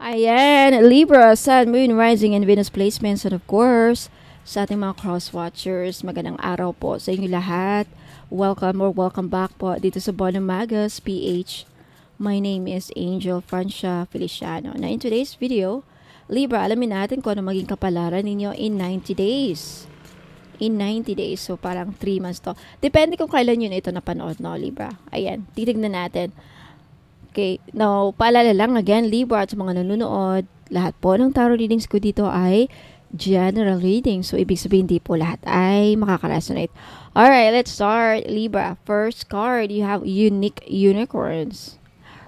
Ayan, Libra, Sun, Moon, Rising, and Venus placements. And of course, sa ating mga cross-watchers, magandang araw po sa inyo lahat. Welcome or welcome back po dito sa Bono Magas PH. My name is Angel Francia Feliciano. Now in today's video, Libra, alamin natin kung ano maging kapalaran ninyo in 90 days. In 90 days, so parang 3 months to. Depende kung kailan yun ito napanood, no, Libra. Ayan, titignan natin. Okay, now, paalala lang again, Libra at sa mga nanonood, lahat po ng tarot readings ko dito ay general reading. So, ibig sabihin, di po lahat ay makaka-resonate. Alright, let's start. Libra, first card, you have unique unicorns.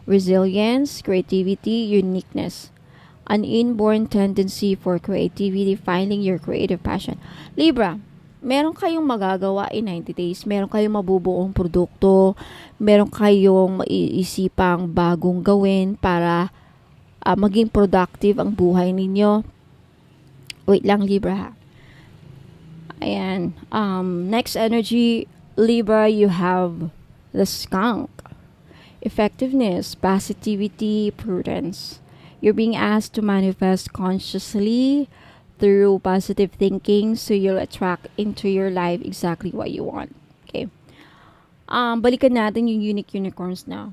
Resilience, creativity, uniqueness. An inborn tendency for creativity, finding your creative passion. Libra, meron kayong magagawa in 90 days. Meron kayong mabubuong produkto. Meron kayong maiisipang bagong gawin para maging productive ang buhay ninyo. Wait lang, Libra, ha. Ayan. Next energy, Libra, you have the skunk. Effectiveness, positivity, prudence. You're being asked to manifest consciously through positive thinking, so you'll attract into your life exactly what you want. Okay. Balikan natin yung unique unicorns now.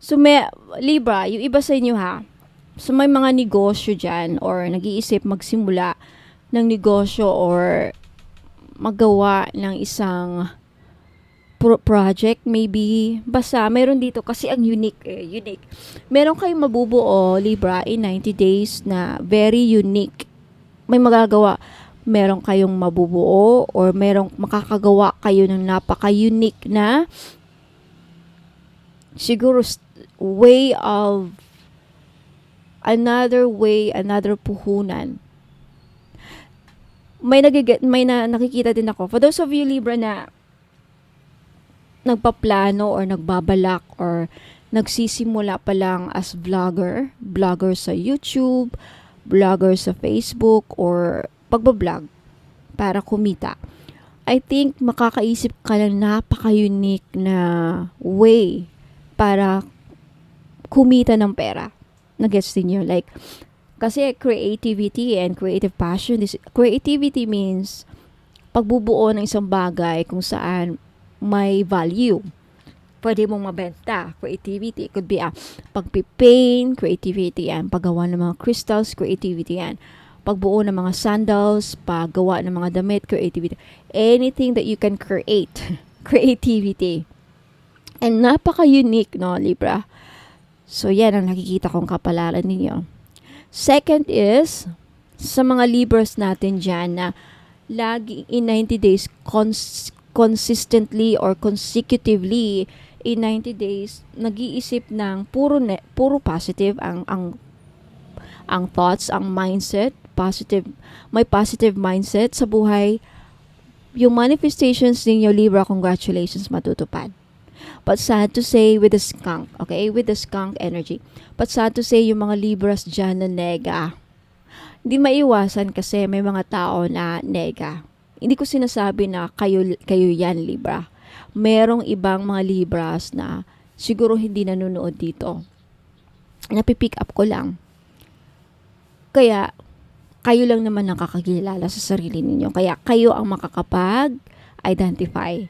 So, Libra, yung iba sa inyo ha, so may mga negosyo dyan or nag-iisip magsimula ng negosyo or magawa ng isang project maybe. Basta, meron dito kasi ang unique. Meron kayong mabubuo, Libra, in 90 days na very unique. May magagawa. Meron kayong mabubuo or merong makakagawa kayo ng napaka-unique na siguro another puhunan. May nakikita din ako. For those of you, Libra, na nagpaplano or nagbabalak or nagsisimula pa lang as vlogger sa YouTube, vlogger sa Facebook, or pagbablog para kumita. I think makakaisip ka ng napaka-unique na way para kumita ng pera. Nag-gets din yun? Like, kasi creativity and creative passion, creativity means pagbubuo ng isang bagay kung saan may value. Pwede mong mabenta. Creativity. It could be pagpipaint, creativity yan. Paggawa ng mga crystals, creativity yan. Pagbuo ng mga sandals, paggawa ng mga damit, creativity. Anything that you can create. Creativity. And napaka-unique, no, Libra? So, yan ang nakikita kong kapalaran ninyo. Second is, sa mga Libras natin dyan na lagi in 90 days, consistently or consecutively in 90 days nag-iisip ng puro positive ang thoughts, ang mindset, may positive mindset sa buhay. Yung manifestations ninyo, Libra, congratulations, matutupad. But sad to say with the skunk, okay? With the skunk energy. But sad to say yung mga Libras dyan na nega. Hindi maiwasan kasi may mga tao na nega. Hindi ko sinasabi na kayo yan, Libra. Merong ibang mga Libras na siguro hindi nanonood dito. Napipick up ko lang. Kaya, kayo lang naman nakakakilala sa sarili ninyo. Kaya, kayo ang makakapag-identify.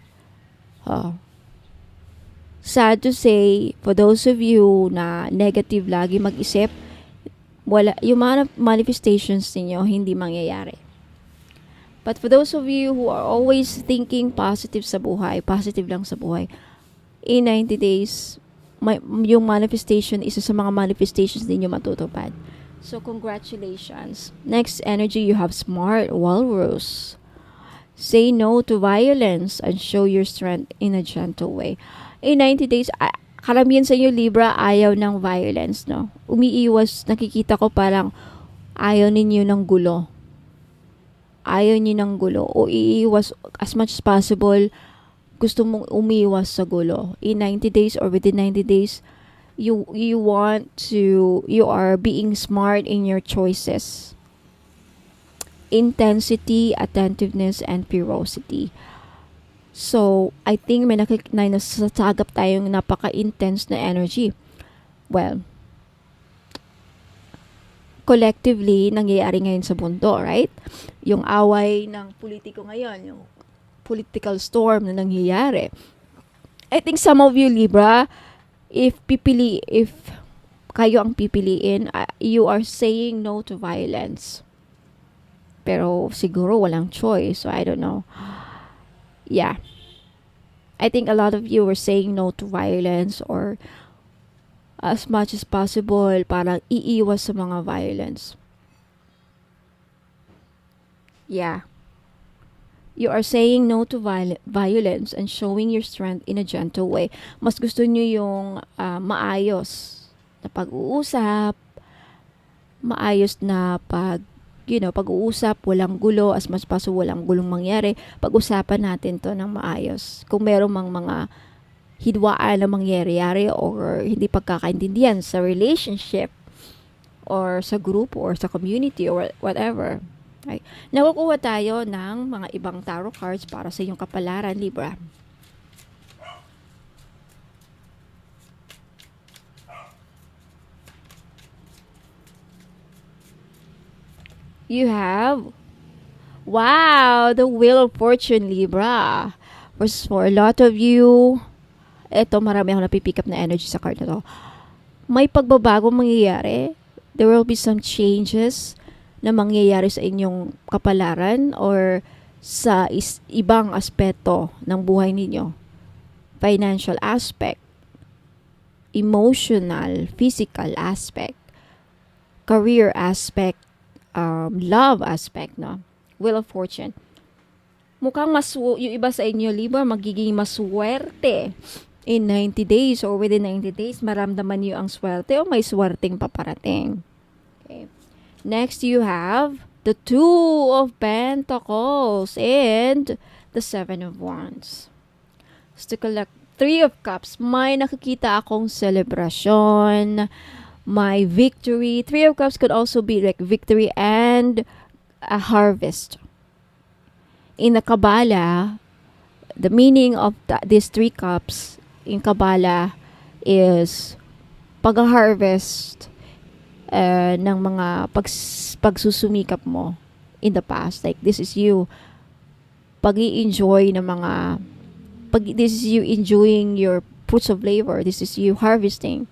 Sad to say, for those of you na negative lagi mag-isip, yung mga manifestations ninyo hindi mangyayari. But for those of you who are always thinking positive sa buhay, positive lang sa buhay, in 90 days, yung manifestation, isa sa mga manifestations ninyo matutupad. So, congratulations. Next energy, you have Smart Walrus. Say no to violence and show your strength in a gentle way. In 90 days, karamihan sa inyo, Libra, ayaw ng violence, no? Umiiwas, nakikita ko parang ayaw ninyo ng gulo. Ayaw niyo ng gulo o iiwas as much as possible, gusto mong umiwas sa gulo. In 90 days or within 90 days, you are being smart in your choices. Intensity, attentiveness, and ferocity. So, I think may nasasagap tayong napaka-intense na energy. Well, collectively nangyayari ngayon sa mundo, right? Yung away ng politiko ngayon, yung political storm na nangyayari. I think some of you, Libra, if kayo ang pipiliin, you are saying no to violence. Pero siguro walang choice, so I don't know. Yeah. I think a lot of you are saying no to violence or as much as possible parang iiwas sa mga violence. Yeah. You are saying no to violence and showing your strength in a gentle way. Mas gusto nyo yung maayos na pag-uusap, maayos na pag-uusap, walang gulo, as much as possible, walang gulong mangyari. Pag-usapan natin to ng maayos. Kung meron mang mga hidwaan na mangyayari or hindi pagkakaintindihan sa relationship or sa group or sa community or whatever. Okay. Nakukuha tayo ng mga ibang tarot cards para sa iyong kapalaran, Libra. You have, wow, the Wheel of Fortune, Libra. For a lot of you, eto, marami akong napipick up na energy sa card na to. May pagbabago mangyayari. There will be some changes na mangyayari sa inyong kapalaran or sa ibang aspeto ng buhay ninyo. Financial aspect, emotional, physical aspect, career aspect, love aspect, no? Wheel of Fortune. Mukhang yung iba sa inyo, Libra, magiging maswerte in 90 days or within 90 days. Maramdaman niyo ang swerte o may swerteng paparating. Okay. Next, you have the Two of Pentacles and the Seven of Wands. Let's collect Three of Cups. May nakikita akong celebration, may victory. Three of Cups could also be like victory and a harvest. In the Kabbalah, the meaning of these 3 cups in Kabbalah is pag-harvest ng mga pagsusumikap mo in the past. Like, this is you pag-i-enjoy ng mga this is you enjoying your fruits of labor. This is you harvesting.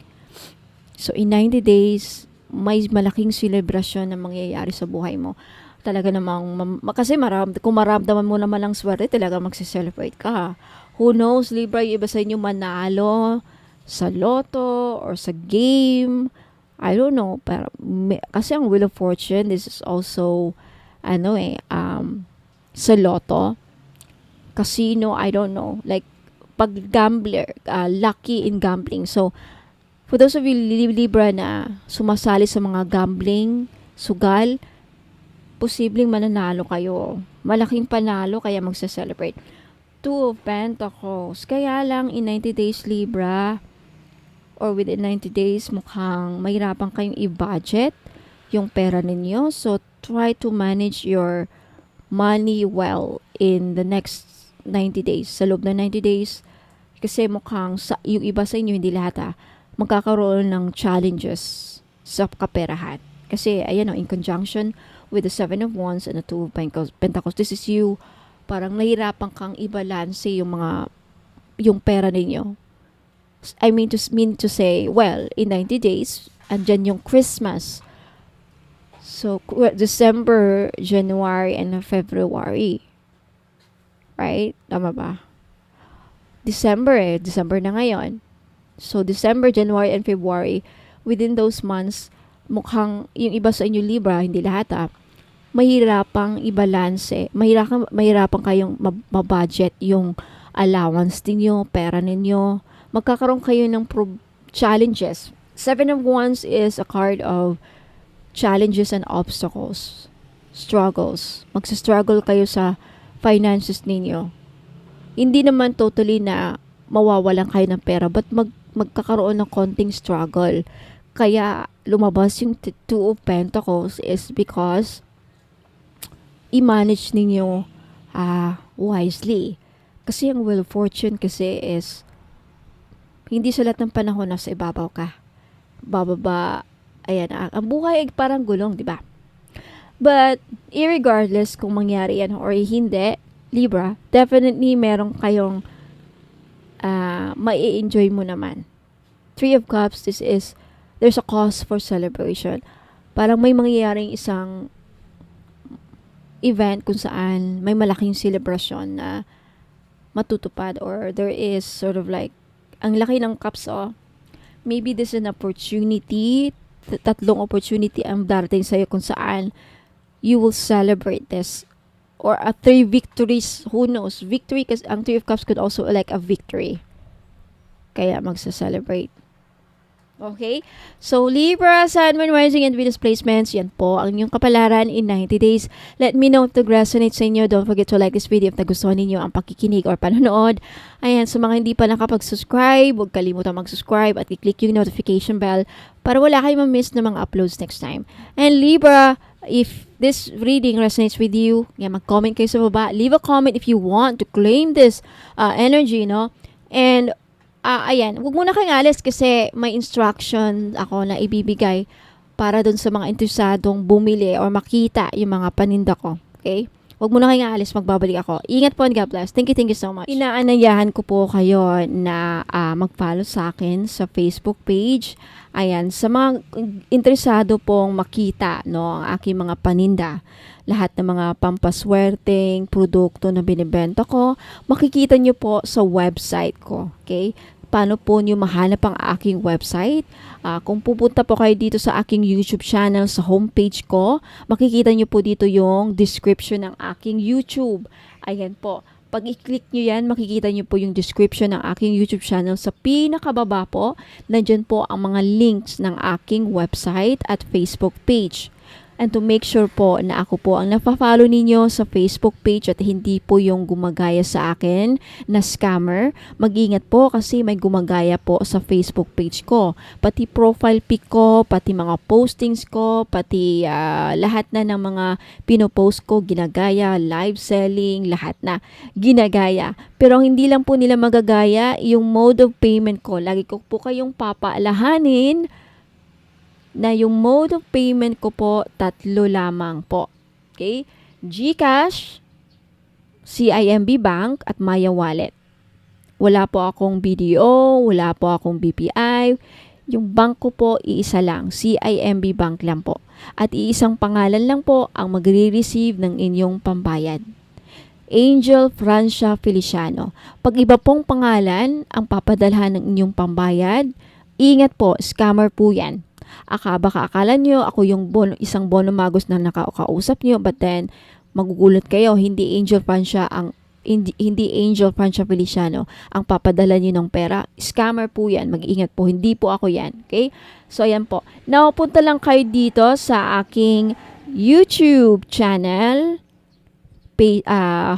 So, in 90 days, may malaking celebration na mangyayari sa buhay mo. Talaga namang, kasi kung maramdaman mo naman ang swerte, talaga magse-celebrate ka. Who knows, Libra, yung iba sa inyo manalo sa loto or sa game. I don't know. Pero, kasi ang Wheel of Fortune, this is also, sa loto. Casino, I don't know. Like, pag gambler, lucky in gambling. So, for those of you Libra na sumasali sa mga gambling, sugal, posibleng mananalo kayo. Malaking panalo, kaya magsa-celebrate. Two of Pentacles. Kaya lang, in 90 days, Libra, or within 90 days, mukhang mahirapan kayong i-budget yung pera ninyo. So, try to manage your money well in the next 90 days. Sa loob ng 90 days, kasi mukhang yung iba sa inyo, hindi lahat magkakaroon ng challenges sa kaperahan. Kasi, ayan in conjunction with the Seven of Wands and the Two of Pentacles, this is you, parang nahirapan kang i-balance yung pera ninyo. I mean to say, well, in 90 days, andyan yung Christmas. So, December, January, and February. Right? Tama ba? December na ngayon. So, December, January, and February, within those months, mukhang yung iba sa inyo Libra, hindi lahat mahirapang i-balance. Mahirapan kayong mabudget yung allowance ninyo, pera ninyo. Magkakaroon kayo ng challenges. Seven of Wands is a card of challenges and obstacles. Struggles. Magsa-struggle kayo sa finances ninyo. Hindi naman totally na mawawalan kayo ng pera, but magkakaroon ng konting struggle. Kaya lumabas yung Two of Pentacles is because i-manage ninyo wisely. Kasi ang Wheel of Fortune kasi is hindi sa lahat ng panahon nasa ibabaw ka. Bababa Ayan, ang buhay ay parang gulong, di ba? But, irregardless kung mangyari yan or hindi, Libra, definitely meron kayong mai-enjoy mo naman. Three of Cups, there's a cause for celebration. Parang may mangyayaring isang event kung saan may malaking celebration na matutupad, or there is sort of like, ang laki ng cups, maybe this is an opportunity, tatlong opportunity ang darating sa'yo kung saan you will celebrate this. Or a 3 victories, who knows? Victory, kasi ang 3 of Cups could also like a victory. Kaya magsa-celebrate. Okay? So, Libra, Sun, Moon, Rising, and Venus placements, yan po ang inyong kapalaran in 90 days. Let me know if it resonates sa inyo. Don't forget to like this video if nagustuhan ninyo ang pakikinig or panonood. Ayan, sa mga hindi pa nakapag-subscribe, huwag kalimutan mag-subscribe at i-click yung notification bell para wala kayong ma-miss na mga uploads next time. And Libra, if this reading resonates with you, yan, mag-comment kayo sa baba. Leave a comment if you want to claim this energy, no? And ayan, huwag muna kayong alis kasi may instruction ako na ibibigay para dun sa mga interesadong bumili or makita yung mga paninda ko. Okay? Huwag muna kayong alis, magbabalik ako. Ingat po and God bless. Thank you so much. Inaanayahan ko po kayo na mag-follow sa akin sa Facebook page. Ayan, sa mga interesado pong makita, no, ang aking mga paninda, lahat ng mga pampaswerteng produkto na binibenta ko, makikita nyo po sa website ko. Okay? Paano po nyo mahanap ang aking website? Kung pupunta po kayo dito sa aking YouTube channel, sa homepage ko, makikita nyo po dito yung description ng aking YouTube. Ayan po. Pag i-click nyo yan, makikita nyo po yung description ng aking YouTube channel. Sa pinakababa po, nandyan po ang mga links ng aking website at Facebook page. And to make sure po na ako po ang napafollow ninyo sa Facebook page at hindi po yung gumagaya sa akin na scammer, mag-ingat po kasi may gumagaya po sa Facebook page ko. Pati profile pic ko, pati mga postings ko, pati lahat na ng mga pinopost ko, ginagaya, live selling, lahat na ginagaya. Pero hindi lang po nila magagaya yung mode of payment ko. Lagi ko po kayong papaalahanin na yung mode of payment ko po, 3 lamang po. Okay? GCash, CIMB Bank, at Maya Wallet. Wala po akong BDO, wala po akong BPI. Yung bank ko po, iisa lang. CIMB Bank lang po. At iisang pangalan lang po ang magre-receive ng inyong pambayad. Angel Francia Feliciano. Pag iba pong pangalan ang papadalhan ng inyong pambayad, ingat po, scammer po yan. Baka akala nyo ako yung isang Bono Magos na nakakausap nyo, but then magugulat kayo, hindi Angel Francia Feliciano ang papadala nyo ng pera. Scammer po yan, mag-ingat po, hindi po ako yan. Okay? So ayan po, now punta lang kayo dito sa aking YouTube channel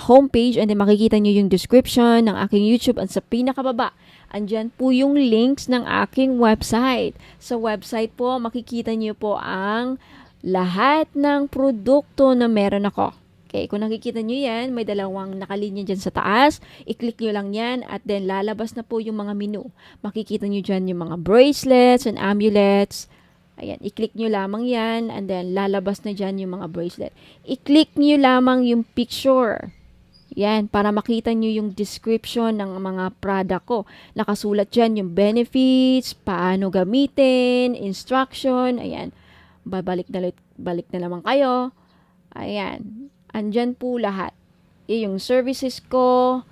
homepage, and then makikita nyo yung description ng aking YouTube, at sa pinakababa andyan po yung links ng aking website. Sa website po, makikita nyo po ang lahat ng produkto na meron ako. Okay, kung nakikita nyo yan, may dalawang nakalinya dyan sa taas. I-click nyo lang yan at then lalabas na po yung mga menu. Makikita nyo dyan yung mga bracelets and amulets. Ayan, i-click nyo lamang yan and then lalabas na dyan yung mga bracelet. I-click nyo lamang yung picture. Yan, para makita nyo yung description ng mga product ko. Nakasulat dyan yung benefits, paano gamitin, instruction, ayan. Balik na naman kayo. Ayan, andyan po lahat. Yung services ko,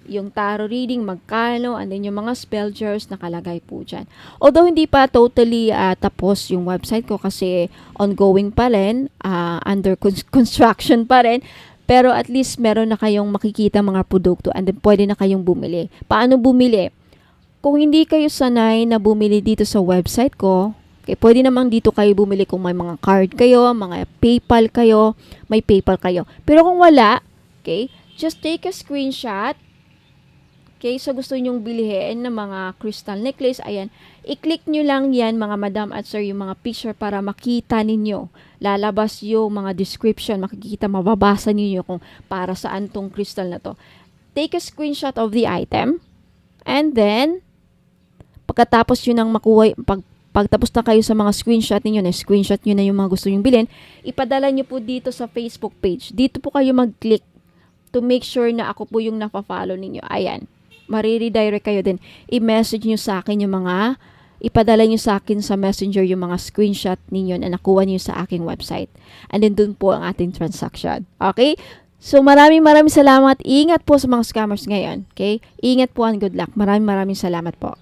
yung tarot reading, magkano, and then yung mga spell jars nakalagay po dyan. Although hindi pa totally tapos yung website ko kasi ongoing pa rin, under construction pa rin. Pero at least meron na kayong makikita mga produkto and then pwede na kayong bumili. Paano bumili? Kung hindi kayo sanay na bumili dito sa website ko, okay, pwede naman dito kayo bumili kung may mga card kayo, mga PayPal kayo, may PayPal kayo. Pero kung wala, okay, just take a screenshot. Okay, so gusto nyong bilhin ng mga crystal necklace, ayan, i-click nyo lang yan mga madam at sir, yung mga picture para makita ninyo. Lalabas yung mga description, makikita, mababasa ninyo kung para saan tong crystal na to. Take a screenshot of the item, and then, pagkatapos yun ang makuha, Pag tapos na kayo sa mga screenshot ninyo, screenshot nyo na yung mga gusto nyong bilhin, ipadala nyo po dito sa Facebook page. Dito po kayo mag-click to make sure na ako po yung napafollow ninyo. Ayan. Mariredirect kayo din. I-message nyo sa akin yung mga, ipadala nyo sa akin sa messenger yung mga screenshot ninyo na nakuha nyo sa aking website. And then dun po ang ating transaction. Okay? So maraming salamat. Ingat po sa mga scammers ngayon. Okay? Ingat po and good luck. Maraming salamat po.